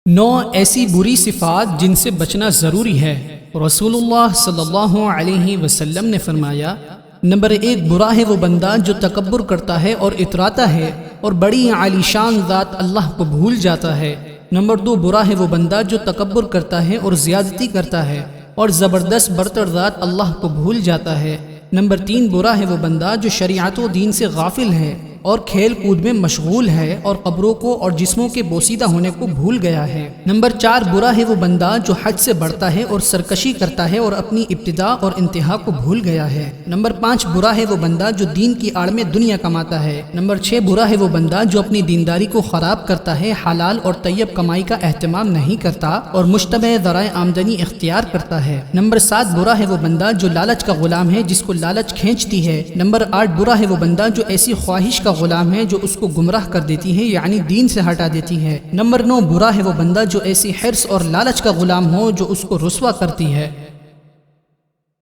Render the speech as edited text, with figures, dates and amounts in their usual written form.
9 ایسی بری صفات جن سے بچنا ضروری ہے۔ رسول اللہ صلی اللہ علیہ وسلم نے فرمایا، نمبر 1، برا ہے وہ بندہ جو تکبر کرتا ہے اور اتراتا ہے اور بڑی عالی شان ذات اللہ کو بھول جاتا ہے۔ نمبر 2، برا ہے وہ بندہ جو تکبر کرتا ہے اور زیادتی کرتا ہے اور زبردست برتر ذات اللہ کو بھول جاتا ہے۔ نمبر 3، برا ہے وہ بندہ جو شریعت و دین سے غافل ہے اور کھیل کود میں مشغول ہے اور قبروں کو اور جسموں کے بوسیدہ ہونے کو بھول گیا ہے۔ نمبر 4، برا ہے وہ بندہ جو حد سے بڑھتا ہے اور سرکشی کرتا ہے اور اپنی ابتدا اور انتہا کو بھول گیا ہے۔ نمبر 5، برا ہے وہ بندہ جو دین کی آڑ میں دنیا کماتا ہے۔ نمبر 6، برا ہے وہ بندہ جو اپنی دینداری کو خراب کرتا ہے، حلال اور طیب کمائی کا اہتمام نہیں کرتا اور مشتبہ ذرائع آمدنی اختیار کرتا ہے۔ نمبر 7، برا ہے وہ بندہ جو لالچ کا غلام ہے جس کو لالچ کھینچتی ہے۔ نمبر 8، برا ہے وہ بندہ جو ایسی خواہش کا غلام ہے جو اس کو گمراہ کر دیتی ہے، یعنی دین سے ہٹا دیتی ہے۔ نمبر 9، برا ہے وہ بندہ جو ایسی حرص اور لالچ کا غلام ہو جو اس کو رسوا کرتی ہے۔